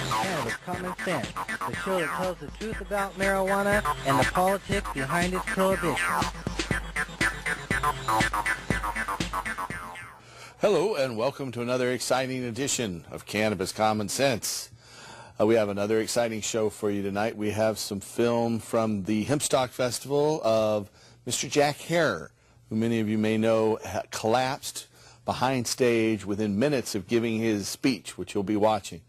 Cannabis Common Sense, the show that tells the truth about marijuana and the politics behind its prohibition. Hello and welcome to another exciting edition of Cannabis Common Sense. We have another exciting show for you tonight. We have some film from the Hempstock Festival of Mr. Jack Herer, who many of you may know collapsed behind stage within minutes of giving his speech, which you'll be watching.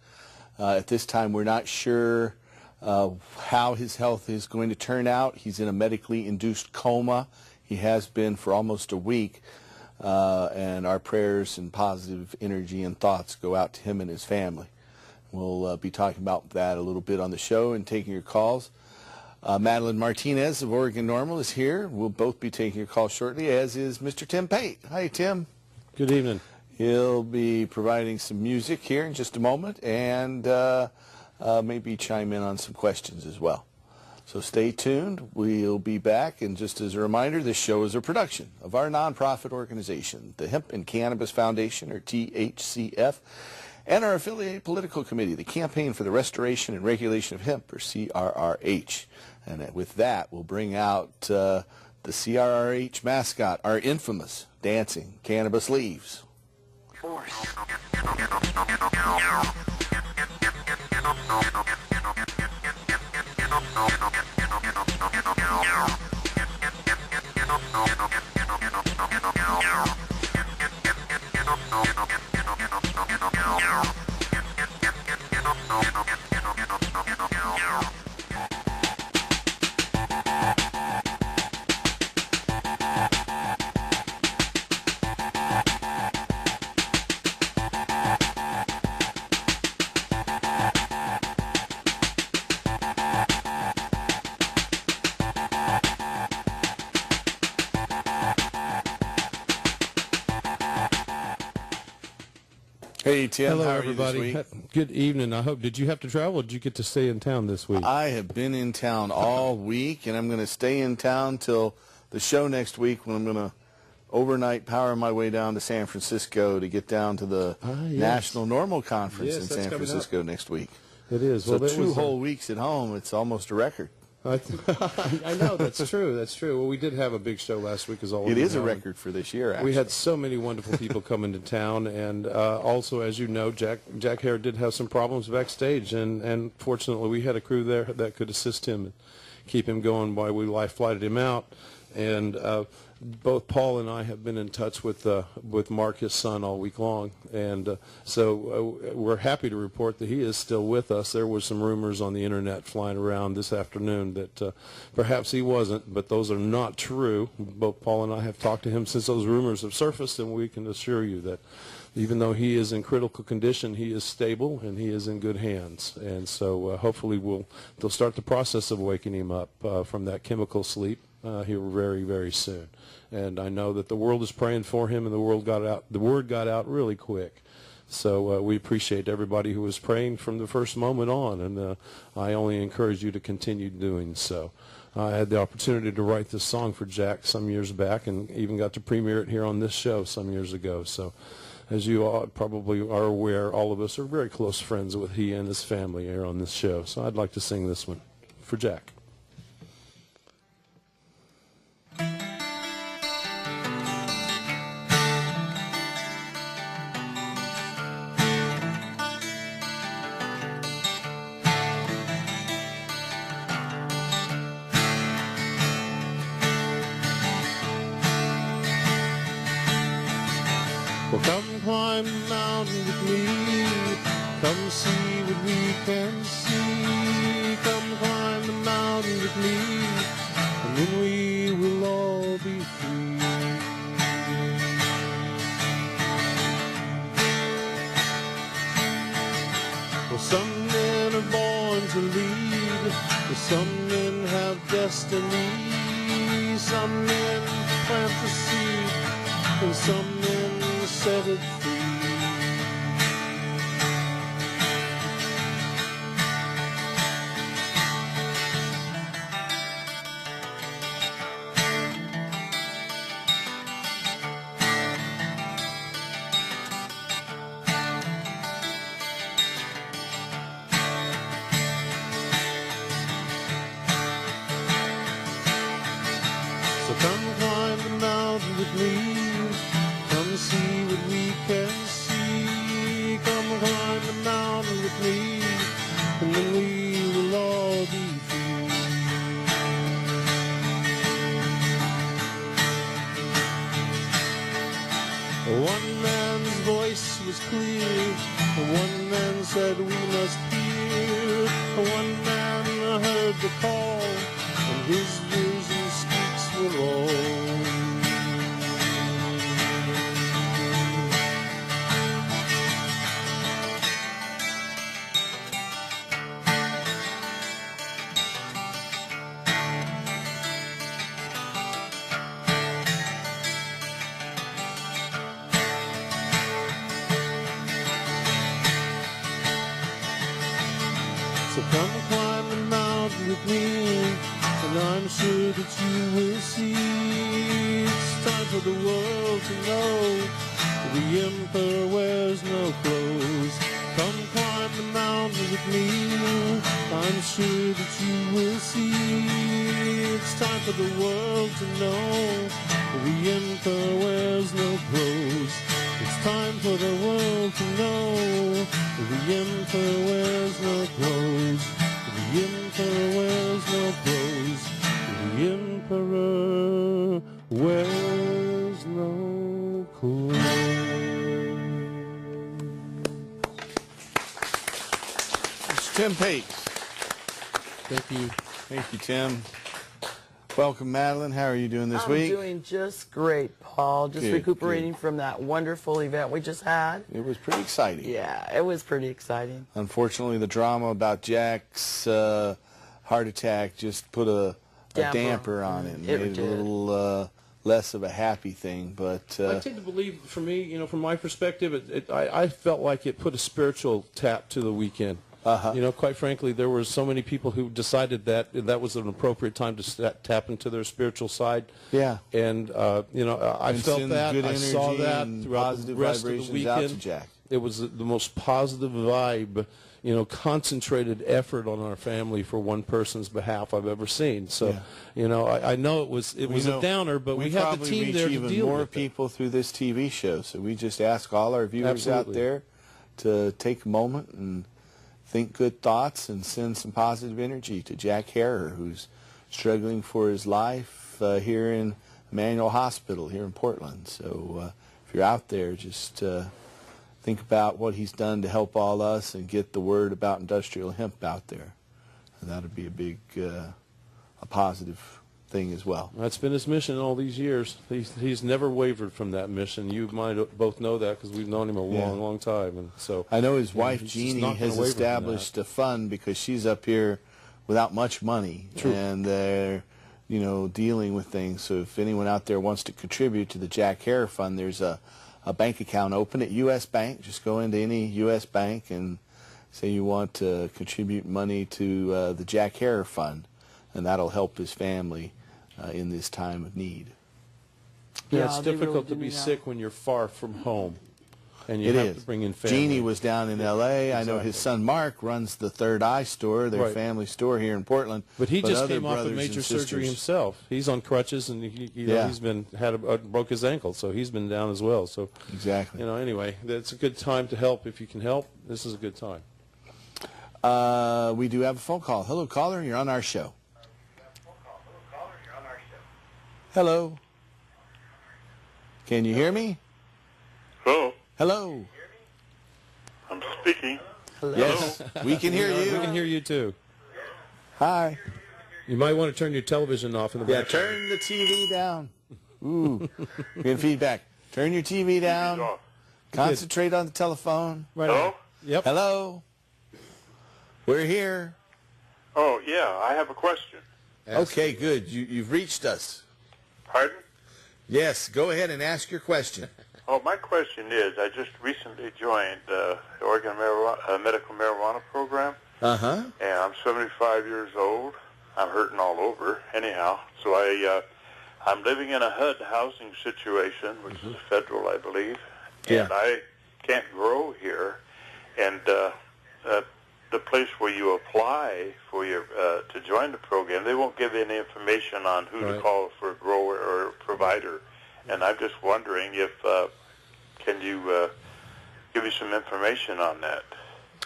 At this time, we're not sure how his health is going to turn out. He's in a medically induced coma. He has been for almost a week. And our prayers and positive energy and thoughts go out to him and his family. We'll be talking about that a little bit on the show and taking your calls. Madeline Martinez of Oregon Normal is here. We'll both be taking your calls shortly, as is Mr. Tim Pate. Hi, Tim. Good evening. He'll be providing some music here in just a moment and maybe chime in on some questions as well. So stay tuned. We'll be back. And just as a reminder, this show is a production of our nonprofit organization, the Hemp and Cannabis Foundation, or THCF, and our affiliated political committee, the Campaign for the Restoration and Regulation of Hemp, or CRRH. And with that, we'll bring out the CRRH mascot, our infamous dancing cannabis leaves. Force. Hey, Tim. Hello, how are everybody. you this week? Good evening. I hope. Did you have to travel, or did you get to stay in town this week? I have been in town all week, and I'm going to stay in town till the show next week, when I'm going to overnight power my way down to San Francisco to get down to the National Normal Conference in San Francisco next week. It is. So well, two whole weeks at home, it's almost a record. I know, that's true. That's true. Well, we did have a big show last week, as all It is a record for this year, actually. We had so many wonderful people come into town, and also, as you know, Jack Herer did have some problems backstage, and fortunately we had a crew there that could assist him and keep him going while we life flighted him out. And both Paul and I have been in touch with Mark, his son, all week long, and so we're happy to report that he is still with us. There were some rumors on the internet flying around this afternoon that perhaps he wasn't, but those are not true. Both Paul and I have talked to him since those rumors have surfaced, and we can assure you that even though he is in critical condition, he is stable and he is in good hands. And so hopefully they'll start the process of waking him up from that chemical sleep here very, very soon. And I know that the world is praying for him, and the word got out really quick. So we appreciate everybody who was praying from the first moment on, and I only encourage you to continue doing so. I had the opportunity to write this song for Jack some years back, and even got to premiere it here on this show some years ago. So as you all probably are aware, all of us are very close friends with he and his family here on this show. So I'd like to sing this one for Jack. Well, come climb the mountain with me, come see what we can see. Come climb the mountain with me, and then we will all be free. Well, some men are born to lead, but some men have destiny. Some men plant the seed, and some men set it free. the call, and his vision speaks for all. So come and climb the mountain with me, and I'm sure that you will see. It's time for the world to know the emperor wears no clothes. Come climb the mountain with me, I'm sure that you will see. It's time for the world to know the emperor wears no clothes. It's time for the world to know the emperor wears no clothes. The emperor wears no clothes. The emperor wears no clothes. It's Tim Pate. Thank you. Thank you, Tim. Welcome, Madeline. How are you doing this week? I'm doing just great, Paul. Just Good, recuperating from that wonderful event we just had. It was pretty exciting. Yeah, it was pretty exciting. Unfortunately, the drama about Jack's heart attack just put a damper on it and It made it a did. little less of a happy thing. But I tend to believe, for me, you know, from my perspective, I felt like it put a spiritual tap to the weekend. You know, quite frankly, there were so many people who decided that that was an appropriate time to tap into their spiritual side. Yeah. And, you know, I and felt send that. good I saw energy that and throughout the positive rest of the vibrations out to weekend. Jack. It was the most positive vibe, you know, concentrated effort on our family for one person's behalf I've ever seen. So, Yeah. you know, I know it was a downer, but we have the team there to even deal more with it. people through this TV show. So we just ask all our viewers out Absolutely. there to take a moment and think good thoughts and send some positive energy to Jack Harrer, who's struggling for his life here in Emmanuel Hospital here in Portland. So if you're out there, just think about what he's done to help all us and get the word about industrial hemp out there. And that would be a big, a positive thing as well. That's been his mission all these years. He's never wavered from that mission. You might both know that because we've known him a long, long time. And so I know his wife he's just Jeannie not gonna has waver from established a fund because she's up here without much money, True. and they're, you know, dealing with things. So if anyone out there wants to contribute to the Jack Harrer Fund, there's a bank account open at U.S. Bank. Just go into any U.S. bank and say you want to contribute money to the Jack Harrer Fund, and that'll help his family in this time of need. Yeah, Yeah, it's they difficult really to do be need help. sick when you're far from home, and you It have is. to bring in family. Jeannie was down in L.A. I know his son Mark runs the Third Eye store, their Right. family store here in Portland. But he just other came off brothers of and major surgery sisters- himself. He's on crutches, and you know, Yeah. he's been broke his ankle, so he's been down as well. So Exactly. you know, anyway, it's a good time to help if you can help. This is a good time. We do have a phone call. Hello, caller. You're on our show. Hello. Can you hear me? Hello, Hello. I'm speaking. Hello. Yes, we can hear We you. can hear you too. Hi. You might want to turn your television off in the Yeah, back. turn the TV down. Ooh, we're getting feedback. Turn your TV He's down. off. Concentrate on the telephone. Right Hello? on. Yep. Hello. We're here. Oh, yeah, I have a question. Okay, good. You've reached us. Pardon? Yes, go ahead and ask your question. Oh, my question is, I just recently joined the Oregon Medical Marijuana Program, Uh-huh. and I'm 75 years old. I'm hurting all over, anyhow. So I'm living in a HUD housing situation, which is federal, I believe, Yeah. and I can't grow here. And the place where you apply for your to join the program, they won't give any information on who to Right. call for a grower or a provider. And I'm just wondering if can you give me some information on that?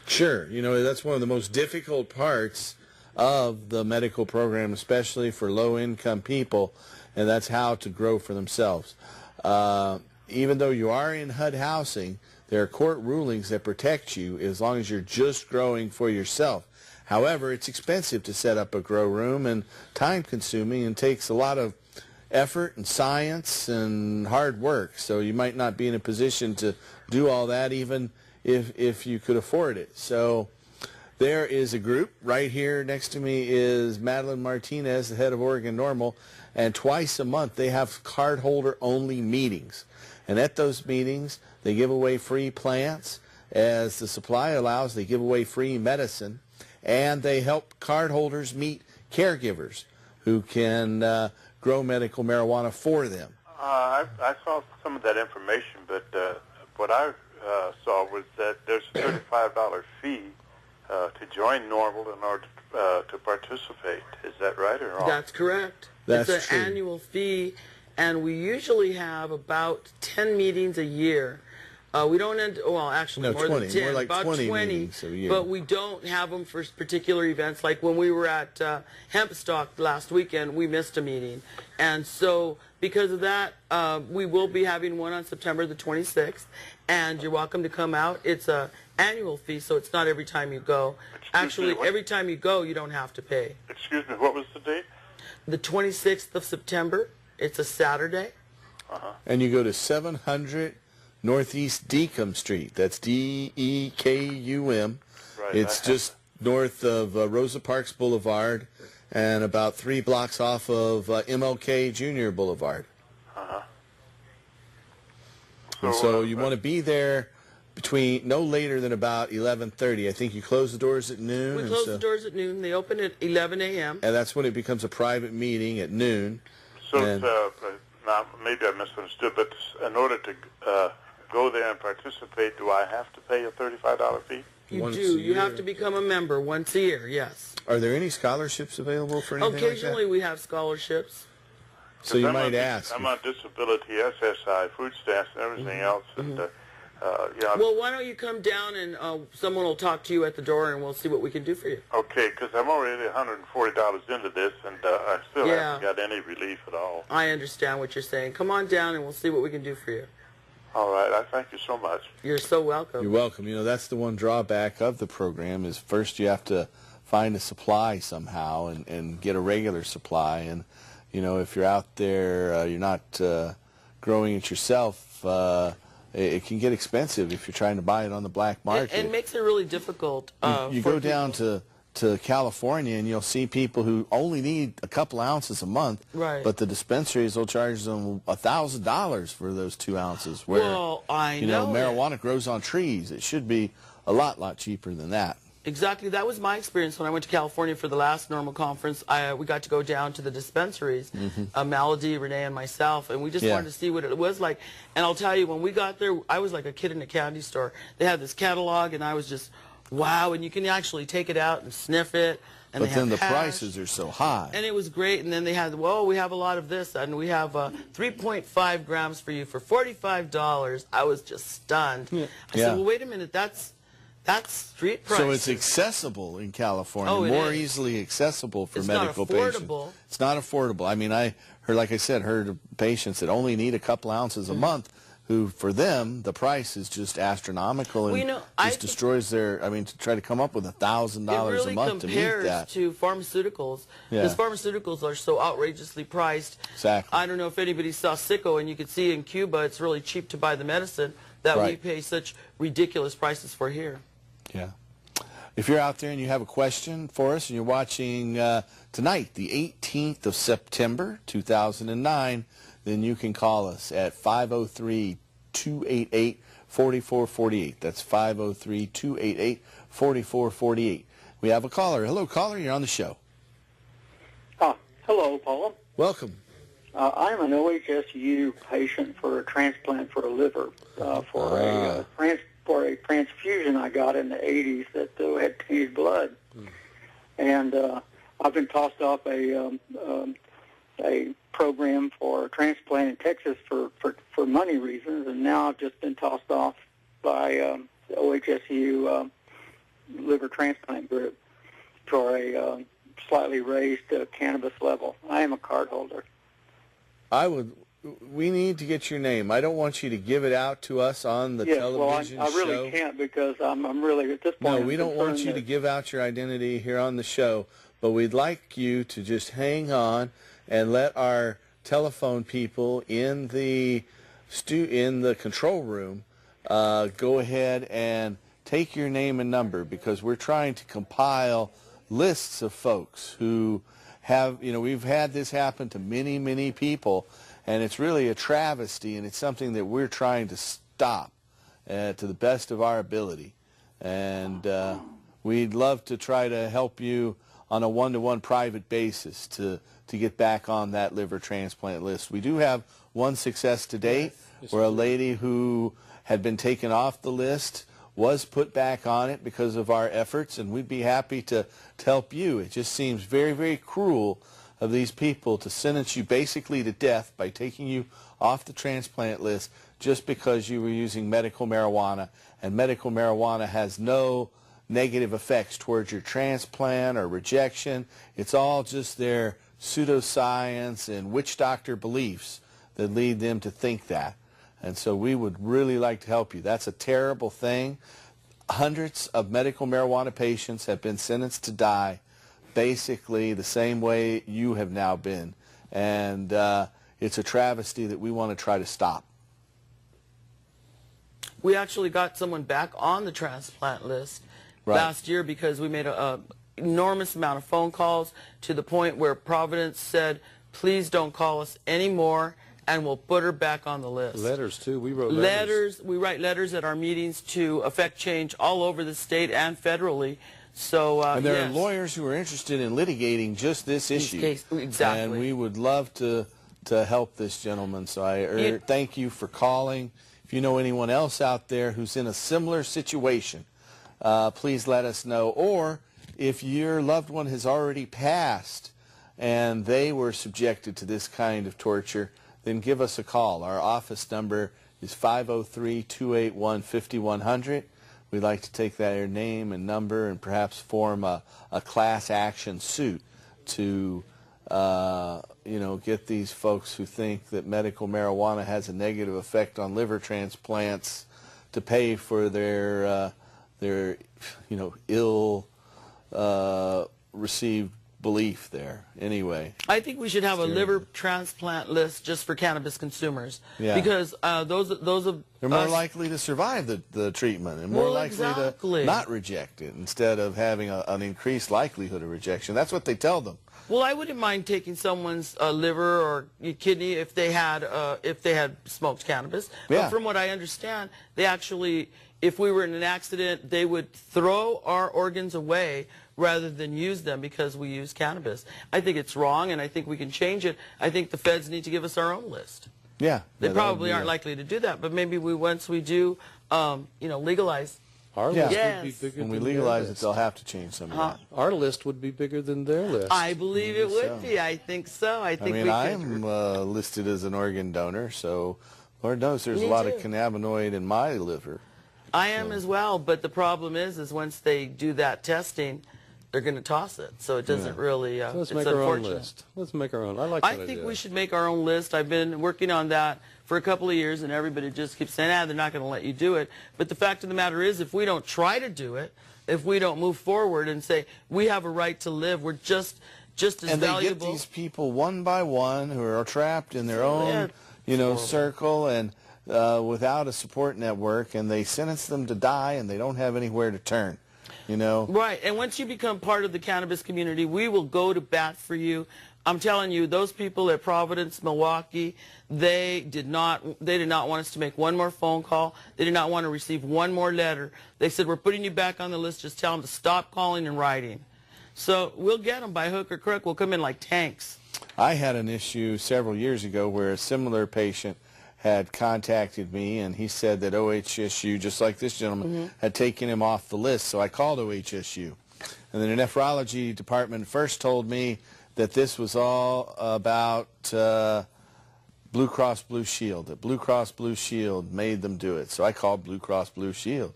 Sure. You know, that's one of the most difficult parts of the medical program, especially for low-income people, and that's how to grow for themselves. Even though you are in HUD housing, there are court rulings that protect you as long as you're just growing for yourself. However, it's expensive to set up a grow room and time-consuming and takes a lot of effort and science and hard work. So you might not be in a position to do all that even if you could afford it. So there is a group. Right here next to me is Madeline Martinez, the head of Oregon Normal, and twice a month they have cardholder-only meetings. And at those meetings, they give away free plants. As the supply allows, they give away free medicine, and they help cardholders meet caregivers who can grow medical marijuana for them. I saw some of that information, but what I saw was that there's a $35 fee to join Normal in order to participate. Is that right or wrong? That's correct. That's it's an true. annual fee, and we usually have about 10 meetings a year. We don't end, well, actually, No, more 20, than 10, more like about 20 meetings a year. but we don't have them for particular events. Like when we were at Hempstock last weekend, we missed a meeting. And so because of that, we will be having one on September the 26th, and you're welcome to come out. It's a annual fee, so it's not every time you go. Actually, every time you go, you don't have to pay. Excuse me, what was the date? The 26th of September, it's a Saturday. And you go to 700 Northeast Deacom Street. That's D-E-K-U-M. Right. It's just north of Rosa Parks Boulevard and about 3 blocks off of MLK Junior Boulevard. And so you want to be there between no later than about 11:30. I think you close the doors at noon. We and close so- the doors at noon. They open at 11 a.m. And that's when it becomes a private meeting at noon. So And- now maybe I misunderstood, but in order to go there and participate, do I have to pay a $35 fee? You Once do. a You have year. to become a member once a year, yes. Are there any scholarships available for anything Occasionally like we have scholarships. that? So you I'm might ask. I'm on disability, SSI, food stamps, and everything else, and yeah. Well, why don't you come down and someone will talk to you at the door and we'll see what we can do for you. Okay, because I'm already $140 into this, and I still Yeah. haven't got any relief at all. I understand what you're saying. Come on down and we'll see what we can do for you. All right, I thank you so much. You're so welcome. You're welcome. You know, that's the one drawback of the program is first you have to find a supply somehow and get a regular supply. And, you know, if you're out there, you're not growing it yourself, it can get expensive if you're trying to buy it on the black market. It makes it really difficult. You for go down people. to California and you'll see people who only need a couple ounces a month, Right. but the dispensaries will charge them $1,000 for those 2 ounces. Where, Well, I you know, know marijuana grows on trees. It should be a lot cheaper than that. Exactly. That was my experience when I went to California for the last Normal conference. We got to go down to the dispensaries, Malady, Renee, and myself, and we just Yeah. wanted to see what it was like. And I'll tell you, when we got there, I was like a kid in a candy store. They had this catalog, and I was just, wow, and you can actually take it out and sniff it. And But they then have the hash. prices are so high. And it was great. And then they had, well, we have a lot of this, and we have 3.5 grams for you for $45. I was just stunned. I Yeah. said, well, wait a minute, that's street price. So it's accessible in California, Oh, it more is. easily accessible for It's not medical affordable. patients. It's not affordable. I mean, I heard, like I said, heard of patients that only need a couple ounces a month, who for them the price is just astronomical and Well, you know, I just think- destroys their. I mean, to try to come up with $1,000 It really a month to meet compares that. to pharmaceuticals Yeah. because pharmaceuticals are so outrageously priced. Exactly. I don't know if anybody saw Sicko, and you could see in Cuba it's really cheap to buy the medicine that we Right. pay such ridiculous prices for here. Yeah. If you're out there and you have a question for us and you're watching tonight, the 18th of September, 2009, then you can call us at 503-288-4448. That's 503-288-4448. We have a caller. Hello, caller. You're on the show. Hello, Paula. Welcome. I'm an OHSU patient for a transplant for a liver for a transfusion I got in the 80s that had tainted blood, and I've been tossed off a program for a transplant in Texas for money reasons, and now I've just been tossed off by the OHSU liver transplant group for a slightly raised cannabis level. I am a card holder. I would we need to get your name. I don't want you to give it out to us on the television well, I really show. can't because I'm really, at this point, No, we don't want you to give out your identity here on the show, but we'd like you to just hang on and let our telephone people in the control room go ahead and take your name and number, because we're trying to compile lists of folks who have, we've had this happen to many, many people, and it's really a travesty, and it's something that we're trying to stop to the best of our ability. And we'd love to try to help you on a one-to-one private basis to get back on that liver transplant list. We do have one success to date, where a lady who had been taken off the list was put back on it because of our efforts, and we'd be happy to help you. It just seems very, very cruel of these people to sentence you basically to death by taking you off the transplant list just because you were using medical marijuana, and medical marijuana has no negative effects towards your transplant or rejection. It's all just their pseudoscience and witch doctor beliefs that lead them to think that. And so we would really like to help you. That's a terrible thing. Hundreds of medical marijuana patients have been sentenced to die basically the same way you have now been. And it's a travesty that we want to try to stop. We actually got someone back on the transplant list last year because we made an enormous amount of phone calls to the point where Providence said, please don't call us anymore, and we'll put her back on the list. Letters, too. We wrote letters. We write letters at our meetings to affect change all over the state and federally. So, and there are lawyers who are interested in litigating just this issue. Exactly. And we would love to help this gentleman. So I thank you for calling. If you know anyone else out there who's in a similar situation, please let us know. Or if your loved one has already passed and they were subjected to this kind of torture, then give us a call. Our office number is 503-281-5100. We'd like to take their name and number and perhaps form a class action suit to get these folks who think that medical marijuana has a negative effect on liver transplants to pay for their ill received belief there. Anyway, I think we should have a liver transplant list just for cannabis consumers. Yeah. Because those of they're more likely to survive the treatment and more likely to not reject it instead of having an increased likelihood of rejection. That's what they tell them. Well, I wouldn't mind taking someone's liver or kidney if they had smoked cannabis. Yeah. But from what I understand, they actually, if we were in an accident, they would throw our organs away rather than use them because we use cannabis. I think it's wrong, and I think we can change it. I think the feds need to give us our own list. Yeah. They probably aren't likely to do that, but maybe once we do, legalize. Our list would be bigger when we than legalize their it, they'll have to change some of that. Our list would be bigger than their list. I believe it would be. I think so. I think I'm listed as an organ donor, so Lord knows there's a lot of cannabinoid in my liver. I am as well, but the problem is once they do that testing, they're going to toss it. So it doesn't really, so let's it's make our own unfortunate. list. Let's make our own. I like that I think idea. we should make our own list. I've been working on that for a couple of years, and everybody just keeps saying, they're not going to let you do it. But the fact of the matter is, if we don't try to do it, if we don't move forward and say, we have a right to live, we're just as valuable. And they get these people one by one who are trapped in their own, circle and without a support network, and they sentence them to die, and they don't have anywhere to turn. Right, and once you become part of the cannabis community, we will go to bat for you. I'm telling you, those people at Providence, Milwaukee, they did not want us to make one more phone call. They did not want to receive one more letter. They said, we're putting you back on the list. Just tell them to stop calling and writing. So we'll get them by hook or crook. We'll come in like tanks. I had an issue several years ago where a similar patient had contacted me, and he said that OHSU, just like this gentleman, had taken him off the list. So I called OHSU. And then the nephrology department first told me that this was all about Blue Cross Blue Shield, that Blue Cross Blue Shield made them do it. So I called Blue Cross Blue Shield.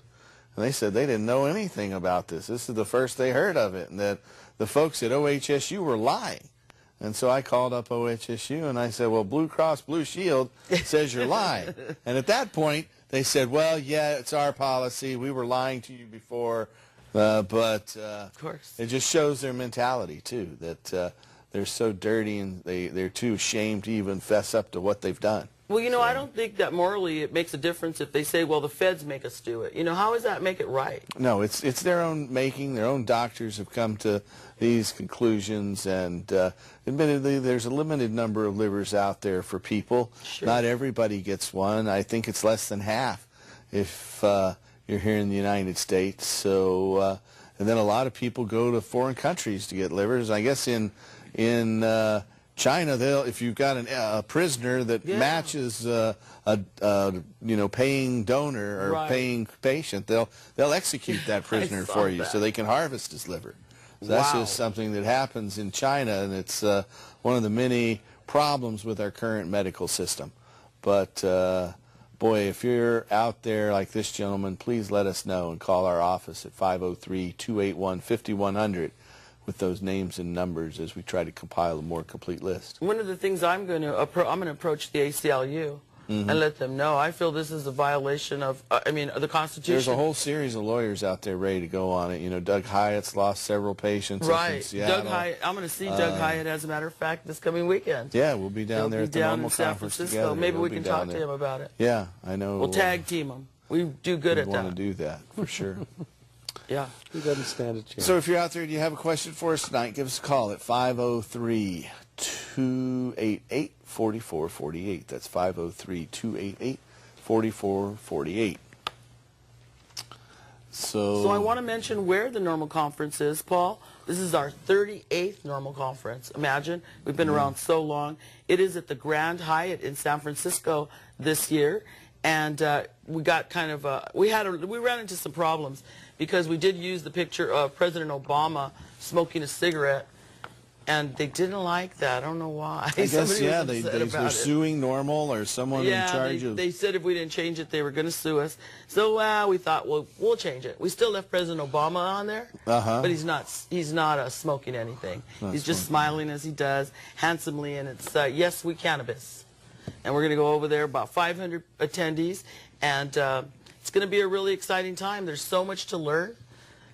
And they said they didn't know anything about this. This is the first they heard of it, and that the folks at OHSU were lying. And so I called up OHSU and I said, well, Blue Cross Blue Shield says you're lying. And at that point, they said, well, yeah, it's our policy. We were lying to you before. But Of course. it just shows their mentality, too, that they're so dirty and they're too ashamed to even fess up to what they've done. Well, you know, I don't think that morally it makes a difference if they say, well, the feds make us do it. You know, how does that make it right? No, it's their own making. Their own doctors have come to these conclusions, and admittedly, there's a limited number of livers out there for people. Sure. Not everybody gets one. I think it's less than half if you're here in the United States. So, and then a lot of people go to foreign countries to get livers. I guess in China, if you've got a prisoner that matches a paying donor or paying patient, they'll execute that prisoner for you so they can harvest his liver. So that's just something that happens in China, and it's one of the many problems with our current medical system. But boy, if you're out there like this gentleman, please let us know and call our office at 503-281-5100. with those names and numbers as we try to compile a more complete list. One of the things I'm going to approach the ACLU and let them know. I feel this is a violation of, the Constitution. There's a whole series of lawyers out there ready to go on it. You know, Doug Hyatt's lost several patients. Right. Seattle. Doug Hyatt. I'm going to see Doug Hyatt, as a matter of fact, this coming weekend. Yeah, we'll be down there at the normal conference together. Maybe we'll we can talk to him about it. Yeah, I know. We'll tag team him. We do good at that. We want to do that, for sure. Yeah. He doesn't stand a chance. So if you're out there and you have a question for us tonight, give us a call at 503-288-4448. That's 503-288-4448. So I want to mention where the normal conference is, Paul. This is our 38th normal conference. Imagine, we've been around so long. It is at the Grand Hyatt in San Francisco this year, and we got kind of we ran into some problems because we did use the picture of President Obama smoking a cigarette, and they didn't like that. I don't know why. I guess, yeah, they were suing Normal or someone in charge of... they said if we didn't change it, they were going to sue us. So we thought, well, we'll change it. We still left President Obama on there, but he's not smoking anything. He's just smiling as he does, handsomely, and it's Yes, We Cannabis. And we're going to go over there, about 500 attendees, and it's going to be a really exciting time. There's so much to learn.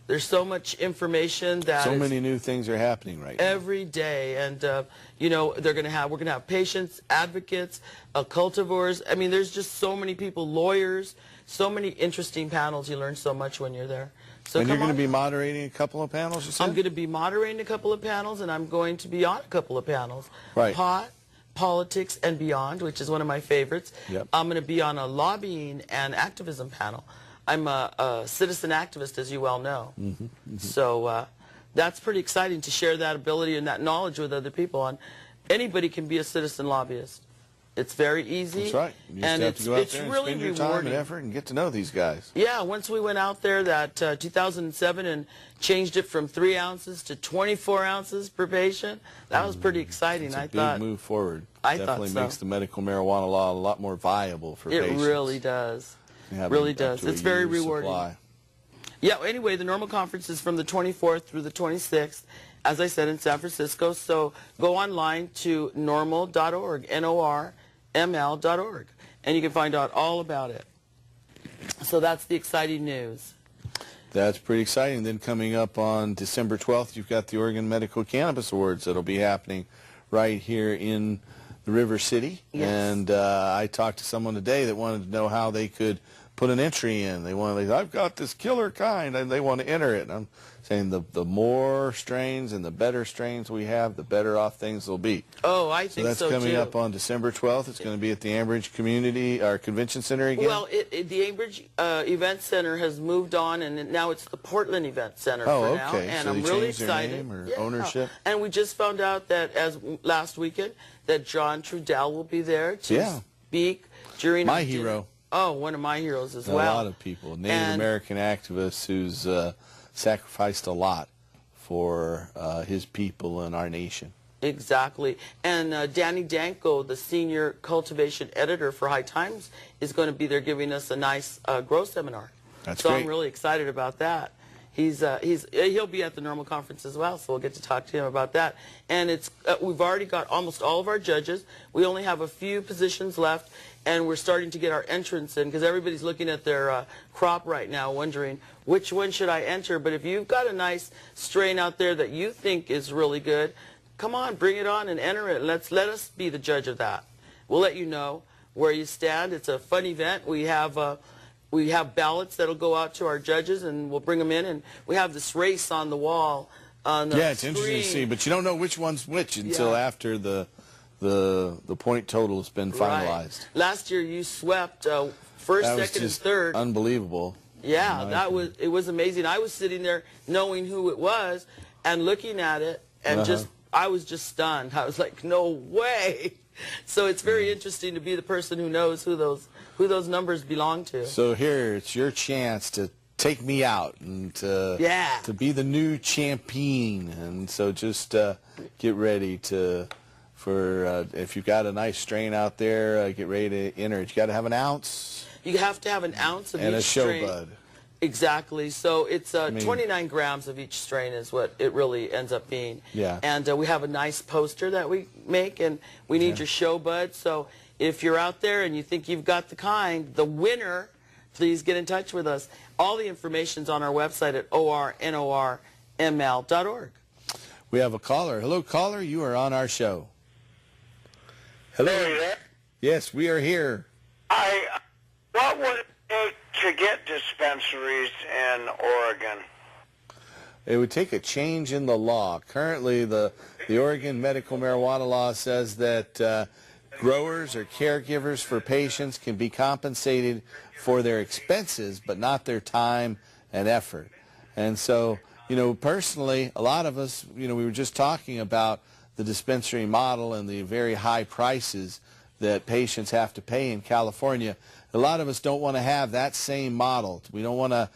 There's so much information that so many new things are happening right now. Every day, and we're going to have patients, advocates, cultivars. I mean, there's just so many people, lawyers, so many interesting panels. You learn so much when you're there. So and you're going to be moderating a couple of panels, you said? I'm going to be moderating a couple of panels, and I'm going to be on a couple of panels. Right. Pot, Politics, and Beyond, which is one of my favorites. Yep. I'm going to be on a lobbying and activism panel. I'm a citizen activist, as you well know. So that's pretty exciting to share that ability and that knowledge with other people. And anybody can be a citizen lobbyist. It's very easy. That's right. You just have to go out there and really spend your time and effort and get to know these guys. Yeah, once we went out there that 2007 and changed it from 3 ounces to 24 ounces per patient, that was pretty exciting. It's a big move forward. Definitely makes the medical marijuana law a lot more viable for patients. It really does. Really does. It's very rewarding. Yeah, anyway, the normal conference is from the 24th through the 26th, as I said, in San Francisco. So go online to normal.org, NORML.org, and you can find out all about it. So that's the exciting news. That's pretty exciting. Then coming up on December 12th, you've got the Oregon Medical Cannabis Awards that'll be happening right here in the River City. Yes. And I talked to someone today that wanted to know how they could put an entry in. I've got this killer kind, and they want to enter it. And I'm saying the more strains and the better strains we have, the better off things will be. Oh, I think so, that's coming up on December 12th. It's going to be at the Ambridge Convention Center again? Well, the Ambridge Event Center has moved on, and now it's the Portland Event Center for now. And so I'm they really changed their excited. name or ownership? And we just found out that last weekend that John Trudell will be there to speak during my hero. Oh, one of my heroes as well. well. A lot of people, Native American activists who's sacrificed a lot for his people and our nation. Exactly. And Danny Danko, the senior cultivation editor for High Times, is going to be there giving us a nice grow seminar. That's so great. I'm really excited about that. He'll be at the normal conference as well, so we'll get to talk to him about that. And we've already got almost all of our judges. We only have a few positions left, and we're starting to get our entrants in because everybody's looking at their crop right now, wondering which one should I enter. But if you've got a nice strain out there that you think is really good, come on, bring it on and enter it. Let us be the judge of that. We'll let you know where you stand. It's a fun event. We have ballots that'll go out to our judges, and we'll bring them in, and we have this race on the wall on the it's interesting to see, but you don't know which one's which until after the point total has been finalized. Right. Last year you swept first, second, and third. Unbelievable. Yeah, it was amazing. I was sitting there knowing who it was and looking at it, and I was just stunned. I was like, no way. So it's very interesting to be the person who knows who those numbers belong to. So here, it's your chance to take me out and to be the new champion. And so just get ready for if you've got a nice strain out there, get ready to enter it. You got to have an ounce. You have to have an ounce of and each strain. And a show bud. Exactly. So it's 29 grams of each strain is what it really ends up being. Yeah. And we have a nice poster that we make, and we need your show bud. So if you're out there and you think you've got the kind, the winner, please get in touch with us. All the information's on our website at ornorml.org. We have a caller. Hello, caller. You are on our show. Hello. Are you there? Yes, we are here. What would it take to get dispensaries in Oregon? It would take a change in the law. Currently, the Oregon medical marijuana law says that growers or caregivers for patients can be compensated for their expenses, but not their time and effort. And so, personally, a lot of us, we were just talking about the dispensary model and the very high prices that patients have to pay in California. A lot of us don't want to have that same model. We don't want to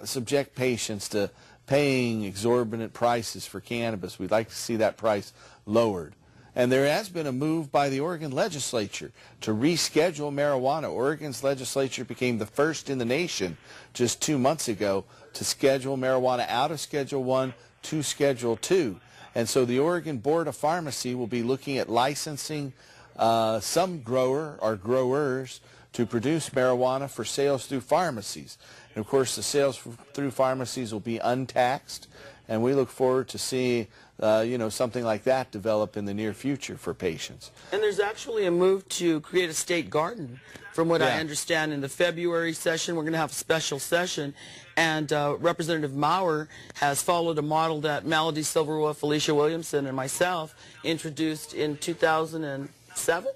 subject patients to paying exorbitant prices for cannabis. We'd like to see that price lowered. And there has been a move by the Oregon legislature to reschedule marijuana. Oregon's legislature became the first in the nation just 2 months ago to schedule marijuana out of Schedule I to Schedule II. And so the Oregon Board of Pharmacy will be looking at licensing some grower or growers to produce marijuana for sales through pharmacies. And of course, the sales through pharmacies will be untaxed, and we look forward to seeing something like that develop in the near future for patients. And there's actually a move to create a state garden. From what I understand, in the February session, we're going to have a special session, and Representative Maurer has followed a model that Melody Silverwolf, Felicia Williamson, and myself introduced in 2007.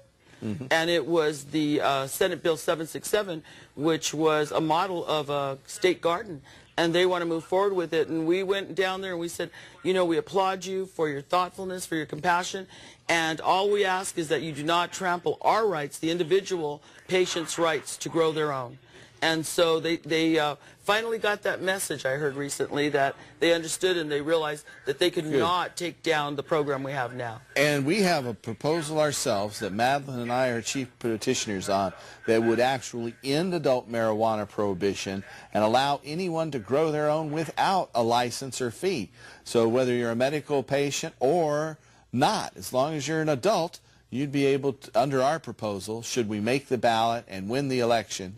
And it was the Senate Bill 767, which was a model of a state garden. And they want to move forward with it. And we went down there and we said, we applaud you for your thoughtfulness, for your compassion. And all we ask is that you do not trample our rights, the individual patient's rights to grow their own. And so they finally got that message, I heard recently, that they understood and they realized that they could not take down the program we have now. And we have a proposal ourselves that Madeline and I are chief petitioners on that would actually end adult marijuana prohibition and allow anyone to grow their own without a license or fee. So whether you're a medical patient or not, as long as you're an adult, you'd be able to, under our proposal, should we make the ballot and win the election,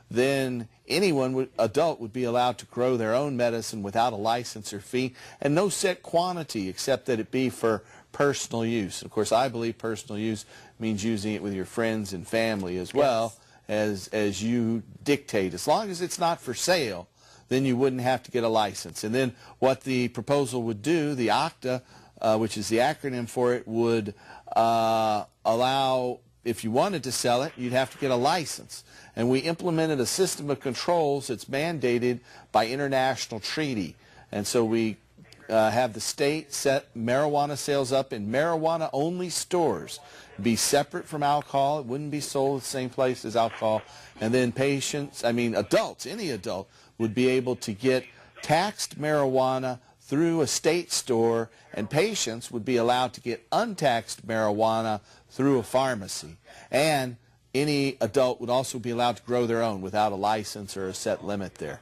then anyone, adult, would be allowed to grow their own medicine without a license or fee, and no set quantity except that it be for personal use. Of course, I believe personal use means using it with your friends and family as well as you dictate. As long as it's not for sale, then you wouldn't have to get a license. And then what the proposal would do, the OCTA, which is the acronym for it, would allow, if you wanted to sell it, you'd have to get a license. And we implemented a system of controls that's mandated by international treaty. And so we have the state set marijuana sales up in marijuana-only stores, be separate from alcohol. It wouldn't be sold at the same place as alcohol. And then adults, any adult, would be able to get taxed marijuana through a state store, and patients would be allowed to get untaxed marijuana through a pharmacy. And any adult would also be allowed to grow their own without a license or a set limit there.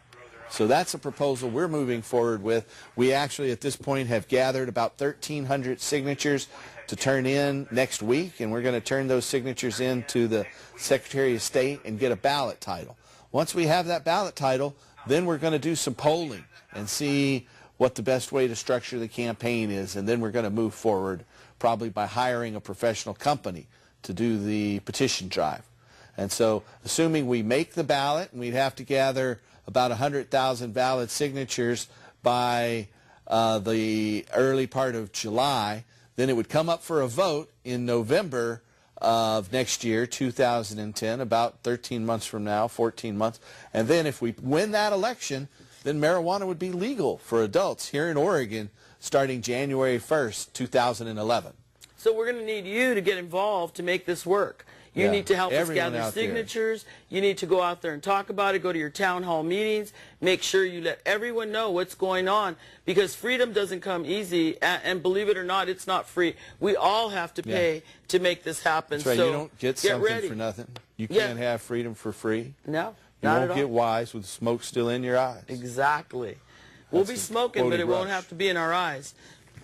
So that's a proposal we're moving forward with. We actually at this point have gathered about 1,300 signatures to turn in next week, and we're going to turn those signatures in to the Secretary of State and get a ballot title. Once we have that ballot title, then we're going to do some polling and see what the best way to structure the campaign is, and then we're going to move forward probably by hiring a professional company to do the petition drive. And so assuming we make the ballot, and we'd have to gather about 100,000 valid signatures by the early part of July, then it would come up for a vote in November of next year, 2010, about 13 months from now, 14 months. And then if we win that election, then marijuana would be legal for adults here in Oregon starting January 1st, 2011. So we're going to need you to get involved to make this work. You need to help us gather signatures. You need to go out there and talk about it, go to your town hall meetings, make sure you let everyone know what's going on, because freedom doesn't come easy, and believe it or not, it's not free. We all have to pay to make this happen. That's right. So you don't get something ready. for nothing. You can't have freedom for free. No, you not won't at all. get wise with smoke still in your eyes. Exactly. We'll be smoking, but it won't have to be in our eyes.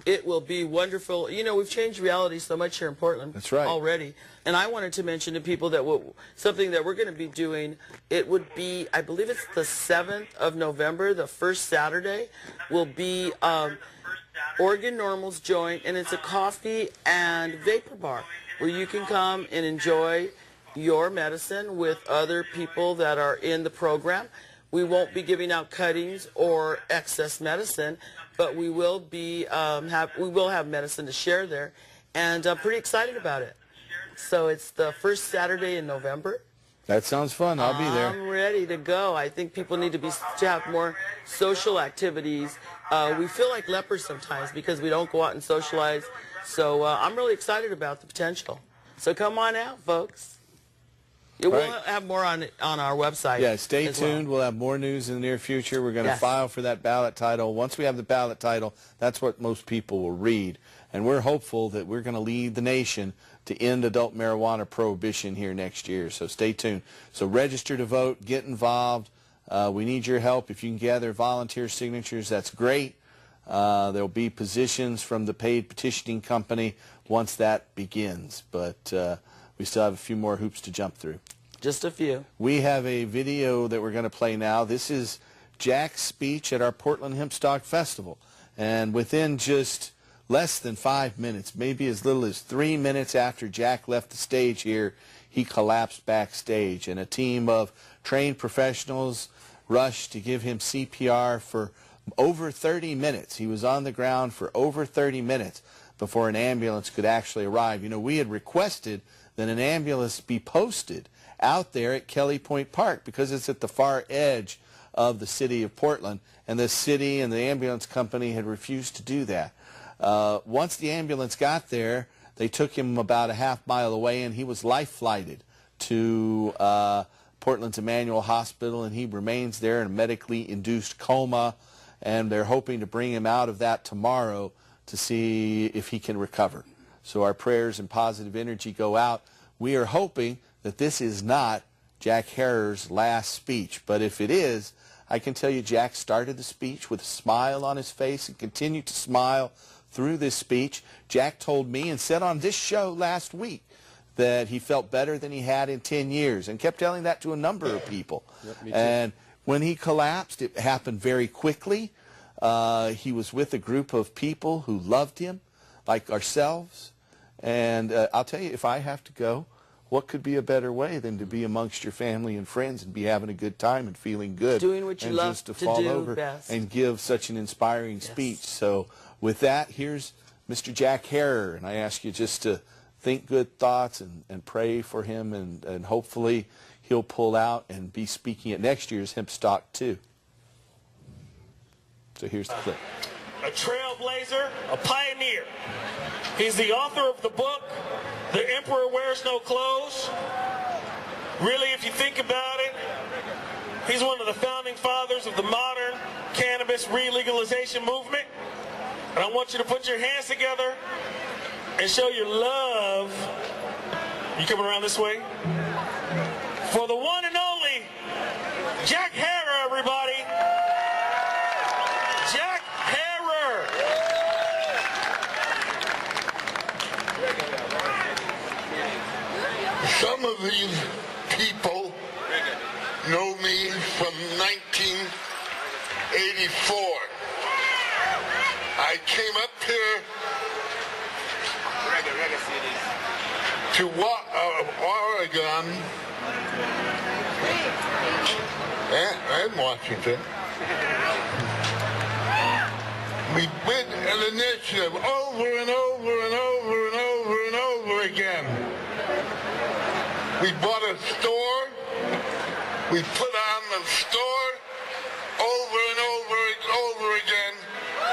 It will be wonderful. You know, we've changed reality so much here in Portland. That's right. Already. And I wanted to mention to people that something that we're going to be doing, it would be, I believe it's the 7th of November, the first Saturday, will be Oregon Normal's Joint, and it's a coffee and vapor bar where you can come and enjoy your medicine with other people that are in the program. We won't be giving out cuttings or excess medicine, but we will be have medicine to share there, and I'm pretty excited about it. So it's the first Saturday in November. That sounds fun. I'll be there. I'm ready to go. I think people need to have more social activities. We feel like lepers sometimes because we don't go out and socialize. So I'm really excited about the potential. So come on out, folks. We'll have more on our website. Yeah, stay tuned. We'll have more news in the near future. We're going to file for that ballot title. Once we have the ballot title, that's what most people will read. And we're hopeful that we're going to lead the nation to end adult marijuana prohibition here next year. So stay tuned. So register to vote. Get involved. We need your help. If you can gather volunteer signatures, that's great. There'll be positions from the paid petitioning company once that begins. But we still have a few more hoops to jump through. Just a few. We have a video that we're going to play now. This is Jack's speech at our Portland Hempstock Festival. And within just less than 5 minutes, maybe as little as 3 minutes after Jack left the stage here, he collapsed backstage. And a team of trained professionals rushed to give him CPR for over 30 minutes. He was on the ground for over 30 minutes before an ambulance could actually arrive. You know, we had requested that an ambulance be posted out there at Kelly Point Park because it's at the far edge of the city of Portland, and the city and the ambulance company had refused to do that. Once the ambulance got there, they took him about a half-mile away, and he was life-flighted to Portland's Emmanuel Hospital, and he remains there in a medically induced coma, and they're hoping to bring him out of that tomorrow to see if he can recover. So our prayers and positive energy go out. We are hoping that this is not Jack Herer's last speech, but if it is, I can tell you Jack started the speech with a smile on his face and continued to smile through this speech. Jack told me and said on this show last week that he felt better than he had in 10 years and kept telling that to a number of people. Yep, me too. And when he collapsed, it happened very quickly. He was with a group of people who loved him, like ourselves. And I'll tell you, if I have to go, what could be a better way than to be amongst your family and friends and be having a good time and feeling good? Doing what you and love just to to fall do over best. and give such an inspiring speech. So with that, here's Mr. Jack Herer. And I ask you just to think good thoughts and pray for him, and hopefully he'll pull out and be speaking at next year's Hempstock too. So here's the clip. A trailblazer, a pioneer. He's the author of the book, The Emperor Wears No Clothes. Really, if you think about it, he's one of the founding fathers of the modern cannabis re-legalization movement. And I want you to put your hands together and show your love. You coming around this way? For the one and only Jack Herer, everybody. these people know me from 1984. I came up here to Oregon and Washington. We did an initiative over and over and over and over and over again. We bought a store. We put on the store over and over and over again.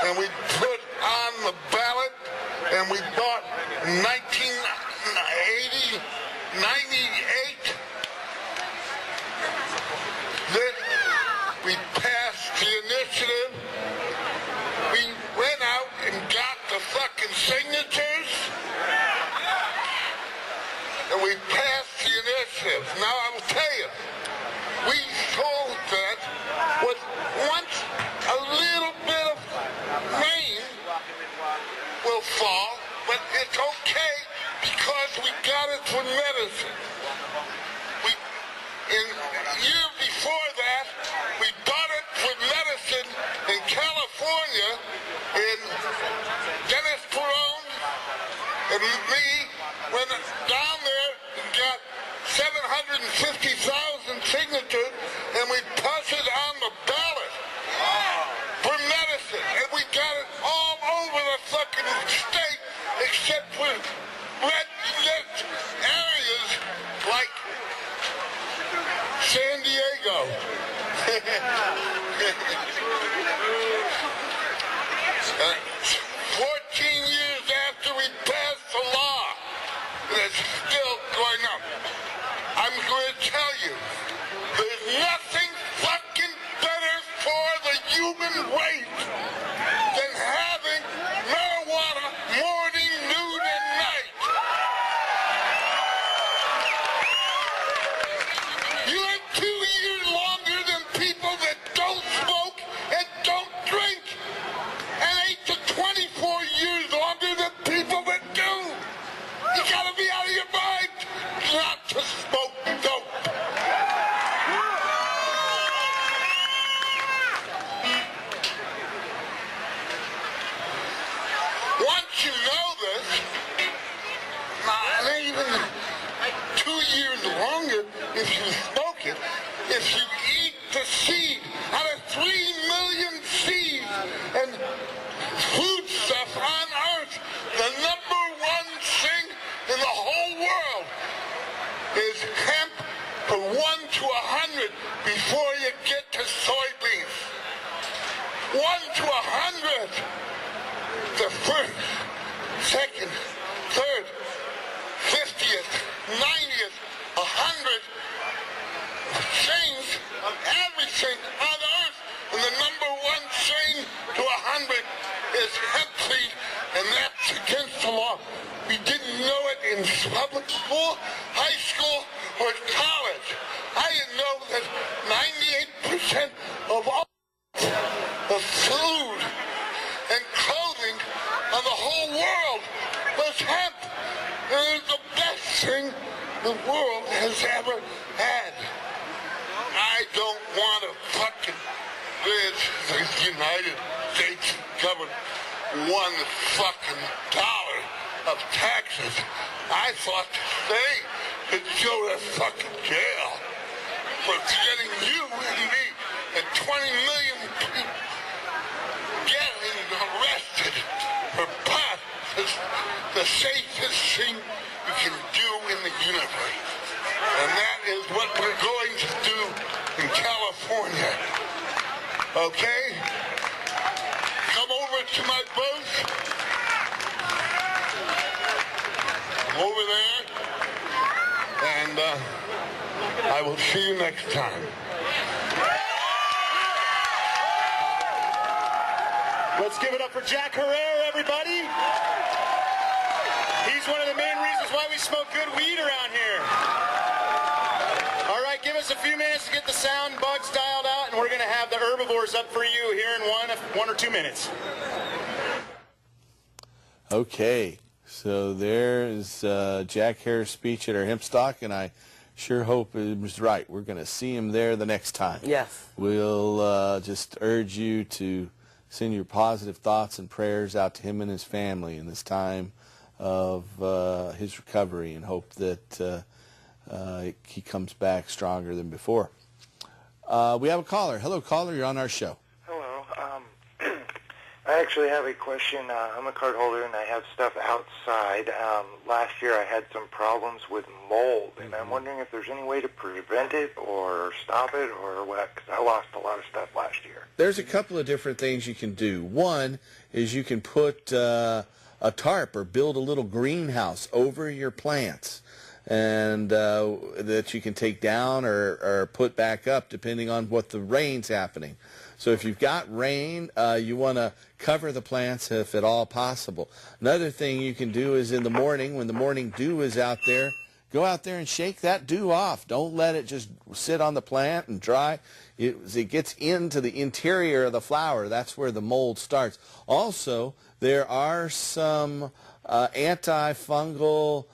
And we put on the ballot. And we bought 1980, 98. Then we passed the initiative. We went out and got the fucking signatures, and we passed the initiative. Now I will tell you, we told that with once a little bit of rain will fall, but it's okay because we got it for medicine. In a year before that, we bought it for medicine in California, in Dennis Perone and me went down there and got 750,000 signatures, and we passed it on the ballot for medicine, and we got it all over the fucking state except for red-lit areas like San Diego. 14 years after we passed the law, it's still going up. I'm going to tell you, there's nothing fucking better for the human race than having marijuana morning, noon, and night. You have 2 years longer than people that don't smoke and don't drink, and 8 to 24 years longer than people that do. You gotta be out of your mind not to smoke dope. Once you know this, not even 2 years longer if you smoke it, if you eat the seed out of 3 million seeds and food stuff on earth, the number one thing in the whole world is hemp from 1 to 100 before you get to soybeans. 1 to 100. The first, second, third, 50th, 90th, 100 chains of everything on earth, and the number one chain to 100 is hemp seed, and that's against the law. We didn't know it in public school, high school, or college. I didn't know that 98% of all the food and clothing on the whole world was hemp. It was the best thing the world has ever had. I don't want to fucking live the United States government $1 fucking dollar of taxes. I thought they could go to fucking jail for getting you and me and 20 million people getting arrested for pot is the safest thing you can do in the universe. And that is what we're going to do in California. Okay? Come over to my booth. Over there. And I will see you next time. Let's give it up for Jack Herrera, everybody. He's one of the main reasons why we smoke good weed around here. All right, give us a few minutes to get the sound bugs dialed out, and we're going to have the herbivores up for you here in one or 2 minutes. Okay, so there is Jack Hare's speech at our hemp stock, and I sure hope it was right. We're going to see him there the next time. Yes. We'll just urge you to send your positive thoughts and prayers out to him and his family in this time of his recovery, and hope that he comes back stronger than before. We have a caller. Hello, caller. You're on our show. Hello. I actually have a question. I'm a card holder, and I have stuff outside. Last year I had some problems with mold, and I'm wondering if there's any way to prevent it or stop it or what, because I lost a lot of stuff last year. There's a couple of different things you can do. One is you can put a tarp or build a little greenhouse over your plants, and that you can take down or put back up depending on what the rain's happening. So if you've got rain, you want to cover the plants if at all possible. Another thing you can do is in the morning, when the morning dew is out there, go out there and shake that dew off. Don't let it just sit on the plant and dry. It gets into the interior of the flower. That's where the mold starts. Also, there are some antifungal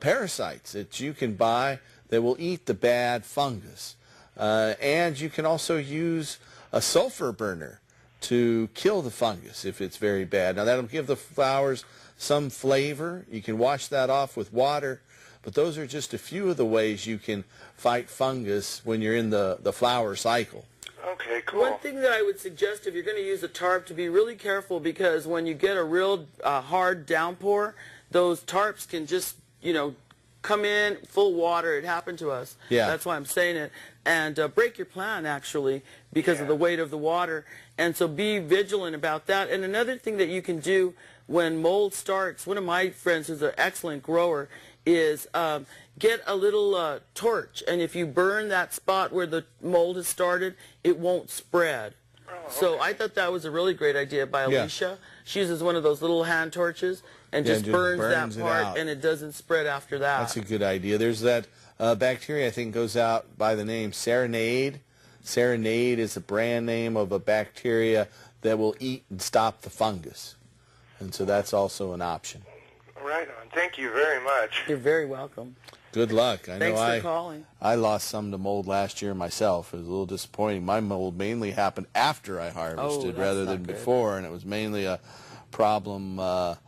parasites that you can buy that will eat the bad fungus. And you can also use a sulfur burner to kill the fungus if it's very bad. Now, that'll give the flowers some flavor. You can wash that off with water, but those are just a few of the ways you can fight fungus when you're in the flower cycle. Okay, cool. One thing that I would suggest if you're going to use a tarp, to be really careful, because when you get a real hard downpour, those tarps can just, come in full water. It happened to us. Yeah. That's why I'm saying it. And break your plant, actually, because of the weight of the water. And so be vigilant about that. And another thing that you can do when mold starts, one of my friends who's an excellent grower, is get a little torch. And if you burn that spot where the mold has started, it won't spread. So I thought that was a really great idea by Alicia. She uses one of those little hand torches and just burns that part, and it doesn't spread after that. That's a good idea. There's that bacteria, I think, goes out by the name Serenade. Serenade is a brand name of a bacteria that will eat and stop the fungus. And so that's also an option. Right on. Thank you very much. You're very welcome. Good luck. Thanks for calling. I lost some to mold last year myself. It was a little disappointing. My mold mainly happened after I harvested rather than before, and it was mainly a problem with